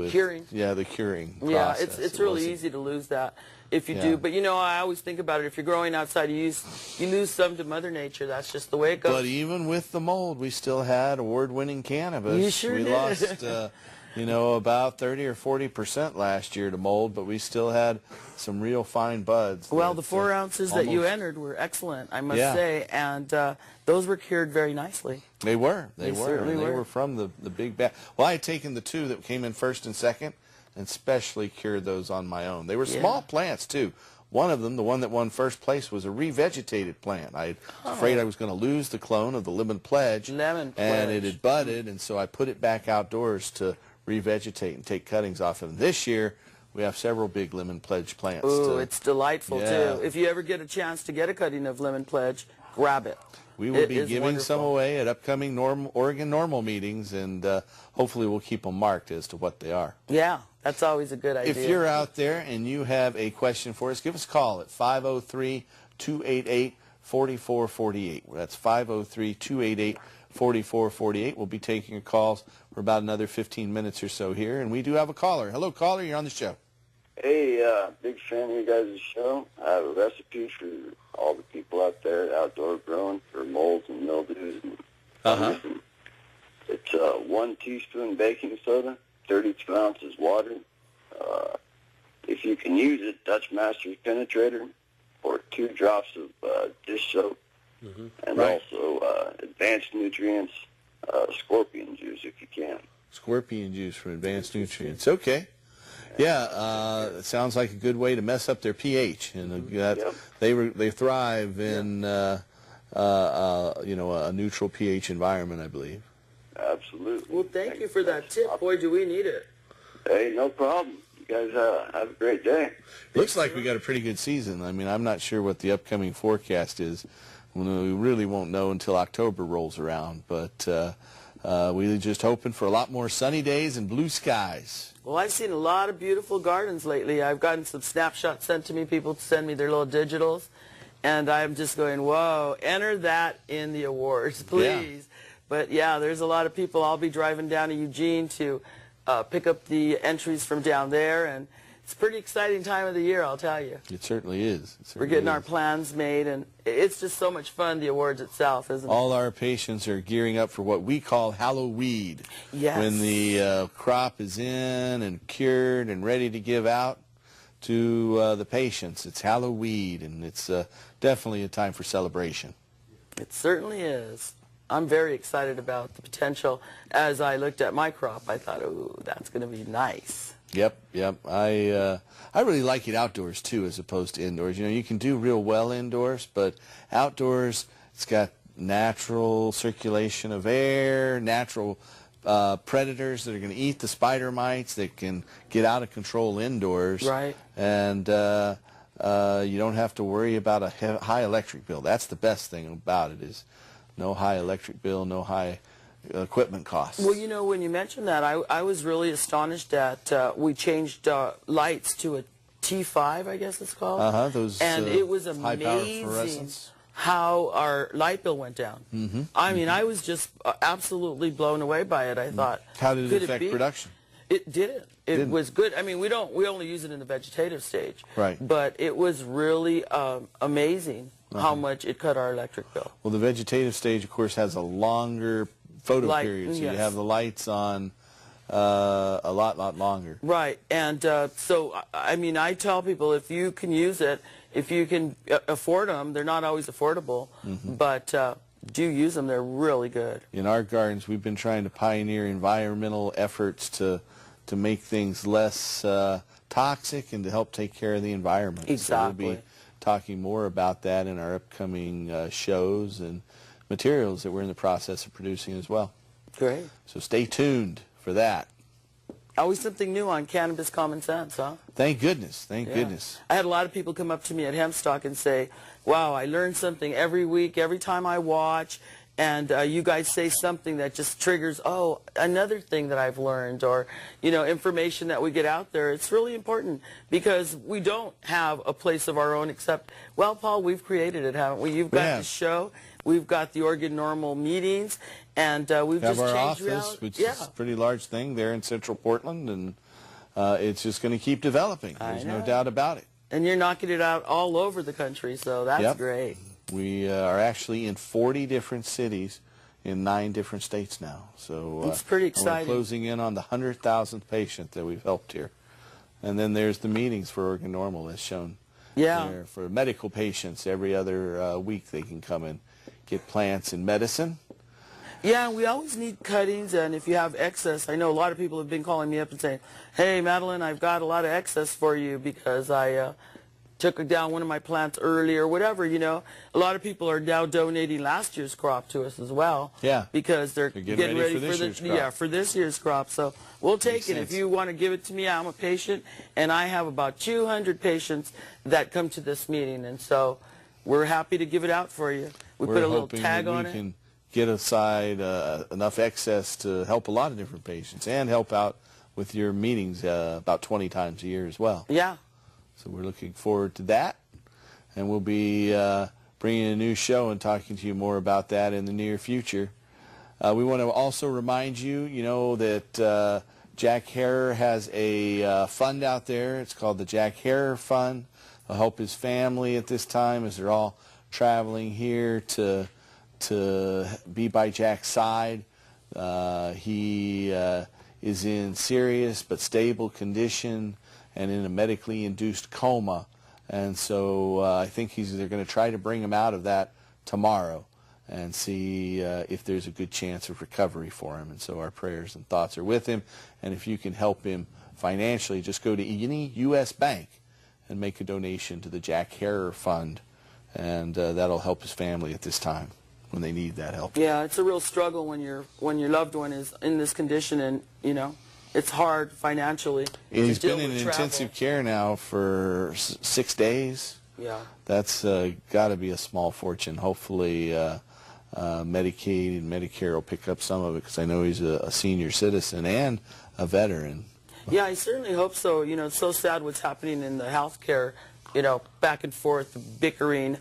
curing. Yeah, the curing Yeah, process. it's really easy to lose that if you do. But I always think about it. If you're growing outside, you lose some to Mother Nature. That's just the way it goes. But even with the mold, we still had award-winning cannabis. You sure we did. lost about 30 or 40% last year to mold, but we still had some real fine buds. Well, the 4 ounces that you entered were excellent, I must say, and those were cured very nicely. They were. They were. Certainly They were. were from the big batch. Well, I had taken the 2 that came in first and second and specially cured those on my own. They were small plants, too. One of them, the one that won first place, was a revegetated plant. I was afraid I was going to lose the clone of the Lemon Pledge. And it had budded, and so I put it back outdoors to revegetate and take cuttings off of them. This year, we have several big Lemon Pledge plants. Ooh, it's delightful, too. If you ever get a chance to get a cutting of Lemon Pledge, grab it. We will be giving some away at upcoming Oregon Normal meetings, and hopefully we'll keep them marked as to what they are. Yeah, that's always a good idea. If you're out there and you have a question for us, give us a call at 503-288-4448. That's 503-288-4448. We'll be taking your calls for about another 15 minutes or so here, and we do have a caller. Hello, caller. You're on the show. Hey, big fan of you guys' show. I have a recipe for all the people out there outdoor growing for molds and mildews. And It's 1 teaspoon baking soda, 32 ounces water. If you can use it, Dutch Master's Penetrator, or 2 drops of dish soap, and also Advanced Nutrients scorpion juice if you can. Scorpion juice from Advanced Nutrients. Okay. Yeah, it sounds like a good way to mess up their pH, and they thrive in a neutral pH environment, I believe. Absolutely. Well, thank you for that tip. Boy, do we need it. Hey, no problem. You guys have a great day. Looks like we got a pretty good season. I mean, I'm not sure what the upcoming forecast is. We really won't know until October rolls around, but we're just hoping for a lot more sunny days and blue skies. Well, I've seen a lot of beautiful gardens lately. I've gotten some snapshots sent to me. People send me their little digitals, and I'm just going, whoa, enter that in the awards, please. Yeah. But yeah, there's a lot of people. I'll be driving down to Eugene to pick up the entries from down there, and it's a pretty exciting time of the year, I'll tell you. It certainly is. We're getting our plans made, and it's just so much fun, the awards itself, isn't it? All our patients are gearing up for what we call Halloween. Yes. When the crop is in and cured and ready to give out to the patients. It's Halloween, and it's definitely a time for celebration. It certainly is. I'm very excited about the potential. As I looked at my crop, I thought, ooh, that's going to be nice. Yep. I really like it outdoors too, as opposed to indoors. You know, you can do real well indoors, but outdoors, it's got natural circulation of air, natural predators that are going to eat the spider mites that can get out of control indoors. Right. And you don't have to worry about a high electric bill. That's the best thing about it, is no high electric bill, no high equipment costs. Well, you know, when you mentioned that, I was really astonished that we changed lights to a T5, I guess it's called. Those and it was amazing how our light bill went down. I mean, I was just absolutely blown away by it. I thought, how did it affect production? It didn't. It was good. I mean, we only use it in the vegetative stage. Right. But it was really amazing how much it cut our electric bill. Well, the vegetative stage, of course, has a longer photo period, so you have the lights on a lot longer. Right. And so, I mean, I tell people, if you can use it, if you can afford them, they're not always affordable, but do use them. They're really good. In our gardens, we've been trying to pioneer environmental efforts to make things less toxic and to help take care of the environment. Exactly. So we'll be talking more about that in our upcoming shows and materials that we're in the process of producing as well. Great. So stay tuned for that. Always something new on Cannabis Common Sense, huh? Thank goodness. Thank goodness. I had a lot of people come up to me at Hempstock and say, wow, I learn something every week, every time I watch, and you guys say something that just triggers, oh, another thing that I've learned, or, you know, information that we get out there. It's really important because we don't have a place of our own except, well, Paul, we've created it, haven't we? You've got the show. We've got the Oregon Normal meetings, and we've just our changed office, which is a pretty large thing there in Central Portland, and it's just going to keep developing. There's no doubt about it. And you're knocking it out all over the country, so that's great. We are actually in 40 different cities in 9 different states now. So it's pretty exciting. We're closing in on the 100,000th patient that we've helped here. And then there's the meetings for Oregon Normal, as shown there. For medical patients, every other week they can come and get plants and medicine. Yeah, we always need cuttings, and if you have excess, I know a lot of people have been calling me up and saying, hey, Madeline, I've got a lot of excess for you because I took down one of my plants early or whatever, you know. A lot of people are now donating last year's crop to us as well. Yeah. Because they're getting ready for this year's crop. So we'll take it. If you want to give it to me, I'm a patient, and I have about 200 patients that come to this meeting, and so we're happy to give it out for you. We put a little tag on it. Can get aside enough excess to help a lot of different patients and help out with your meetings about 20 times a year as well. Yeah. So we're looking forward to that, and we'll be bringing a new show and talking to you more about that in the near future. We want to also remind you, that Jack Herer has a fund out there. It's called the Jack Herer Fund. It'll help his family at this time as they're all traveling here to be by Jack's side. He is in serious but stable condition and in a medically induced coma, and so I think they're going to try to bring him out of that tomorrow and see if there's a good chance of recovery for him. And so our prayers and thoughts are with him, and if you can help him financially, just go to any U.S. bank and make a donation to the Jack Herer Fund, and that'll help his family at this time when they need that help. Yeah, it's a real struggle when your loved one is in this condition, and it's hard financially. He's been in intensive care now for 6 days. Yeah. That's got to be a small fortune. Hopefully Medicaid and Medicare will pick up some of it because I know he's a senior citizen and a veteran. Yeah, I certainly hope so. You know, it's so sad what's happening in the healthcare, you know, back and forth, bickering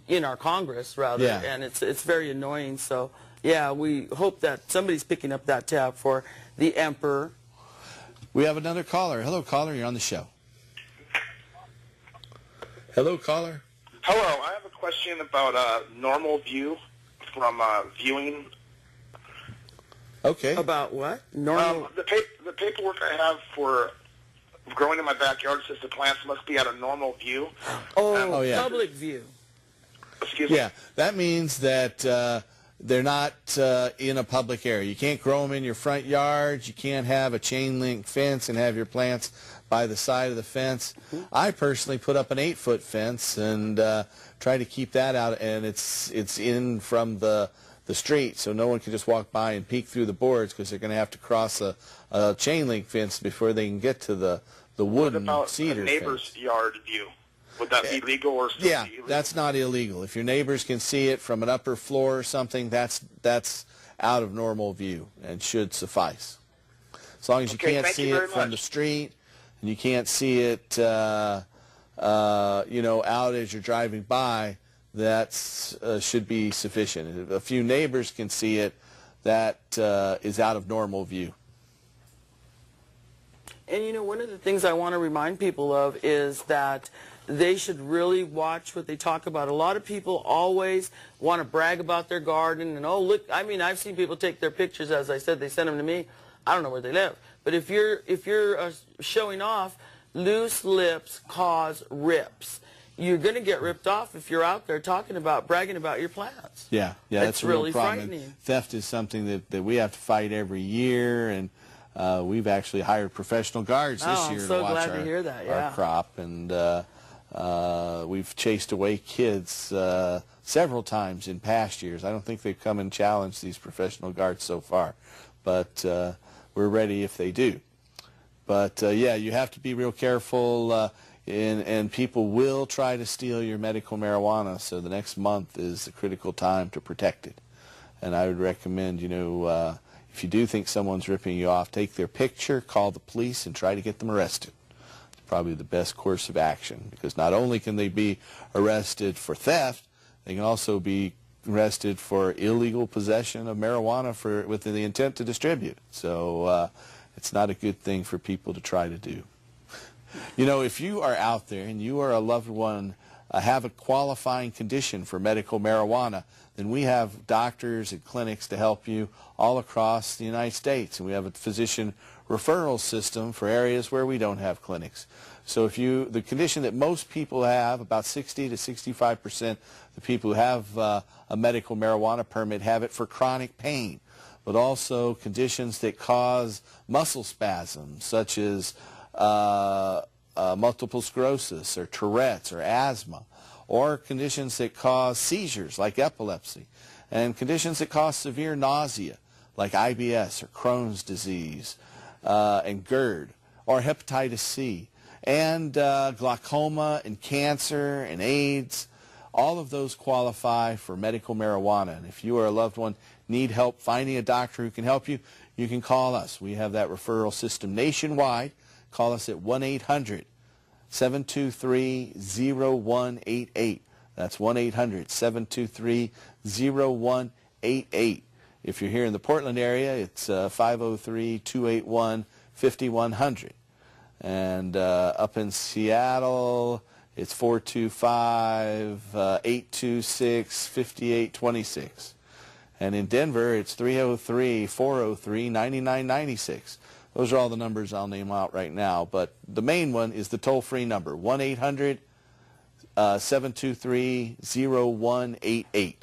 in our Congress, rather, Yeah. and it's very annoying. So, yeah, we hope that somebody's picking up that tab for the Emperor. We have another caller. Hello, caller. You're on the show. Hello, caller. Hello, I have a question about normal view from viewing. Okay. About what? Normal. The paperwork I have for growing in my backyard says the plants must be at a normal view. Oh, yeah. Public view. Excuse me? Yeah, that means that they're not in a public area. You can't grow them in your front yard. You can't have a chain link fence and have your plants by the side of the fence. I personally put up an 8-foot fence and try to keep that out, and it's in from the street, so no one can just walk by and peek through the boards because they're going to have to cross a chain link fence before they can get to the wooden What about cedar a neighbor's fence. yard view? Would that be legal or still Yeah, be illegal? that's not illegal. If your neighbors can see it from an upper floor or something, that's out of normal view and should suffice. As long as you Okay, can't thank you see very it from much. the street and you can't see it, you know, out as you're driving by, that should be sufficient. If a few neighbors can see it, that is out of normal view. And you know, one of the things I want to remind people of is that they should really watch what they talk about. A lot of people always want to brag about their garden and, oh, look, I mean, I've seen people take their pictures, as I said, they send them to me. I don't know where they live. But if you're showing off, loose lips cause rips. You're going to get ripped off if you're out there talking about, bragging about your plants. Yeah, that's a really real problem. frightening. And theft is something that we have to fight every year, and we've actually hired professional guards this year I'm so to watch glad to hear that, yeah. our crop, and we've chased away kids several times in past years. I don't think they've come and challenged these professional guards so far, but we're ready if they do. But yeah, you have to be real careful, and people will try to steal your medical marijuana, so the next month is a critical time to protect it. And I would recommend, you know, if you do think someone's ripping you off, take their picture, call the police, and try to get them arrested. It's probably the best course of action, because not only can they be arrested for theft, they can also be arrested for illegal possession of marijuana with the intent to distribute. So it's not a good thing for people to try to do. You know, if you are out there and you are a loved one, have a qualifying condition for medical marijuana, then we have doctors and clinics to help you all across the United States. And we have a physician referral system for areas where we don't have clinics. So if the condition that most people have, about 60 to 65% of the people who have a medical marijuana permit have it for chronic pain, but also conditions that cause muscle spasms, such as multiple sclerosis or Tourette's or asthma, or conditions that cause seizures like epilepsy, and conditions that cause severe nausea like IBS or Crohn's disease and GERD, or hepatitis C, and glaucoma and cancer and AIDS. All of those qualify for medical marijuana. And if you or a loved one need help finding a doctor who can help you, you can call us. We have that referral system nationwide. Call us at 1-800-723-0188. That's 1-800-723-0188. If you're here in the Portland area, it's 503-281-5100. And up in Seattle, it's 425-826-5826. And in Denver, it's 303-403-9996. Those are all the numbers I'll name out right now. But the main one is the toll-free number, 1-800-723-0188.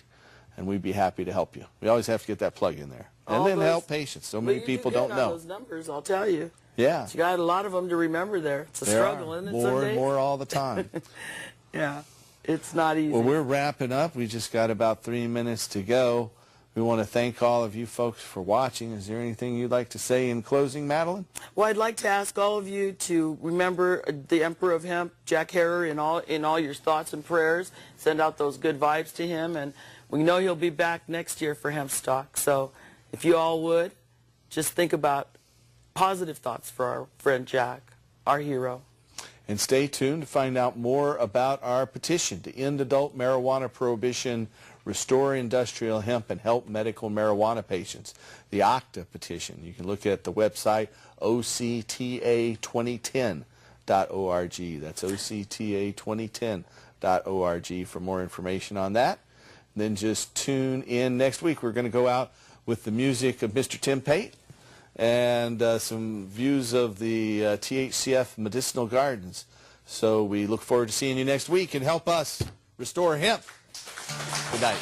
And we'd be happy to help you. We always have to get that plug in there. And then help patients. So many people don't know. Those numbers, I'll tell you. Yeah. You got a lot of them to remember there. It's a struggle, isn't it? More and more all the time. Yeah. It's not easy. Well, we're wrapping up. We just got about 3 minutes to go. We want to thank all of you folks for watching. Is there anything you'd like to say in closing, Madeline? Well, I'd like to ask all of you to remember the Emperor of Hemp, Jack Herer, in all your thoughts and prayers. Send out those good vibes to him. And We know he'll be back next year for Hempstock. So if you all would, just think about positive thoughts for our friend Jack, our hero. And stay tuned to find out more about our petition to end adult marijuana prohibition, restore industrial hemp, and help medical marijuana patients. The OCTA petition. You can look at the website octa2010.org. That's octa2010.org for more information on that. And then just tune in next week. We're going to go out with the music of Mr. Tim Pate and some views of the THCF medicinal gardens. So we look forward to seeing you next week, and help us restore hemp. Good night.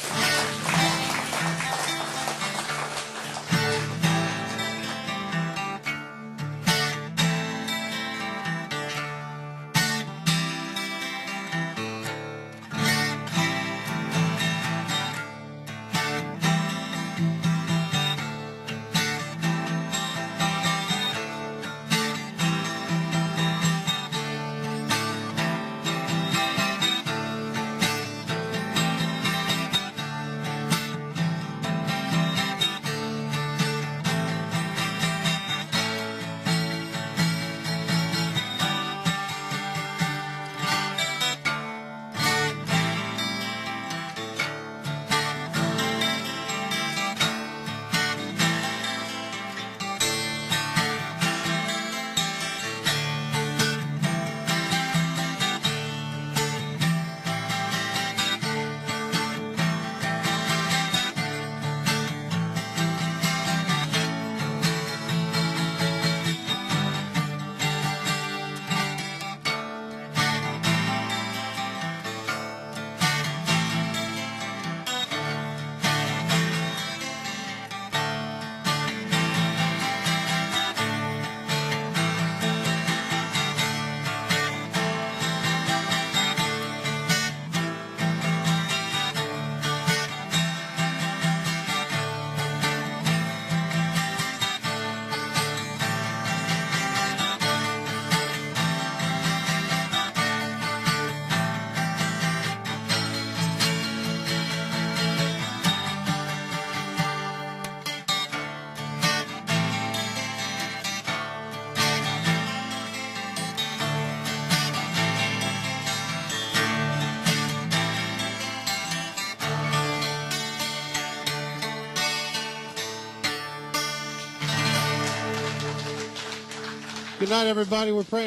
Good night, everybody. We're praying.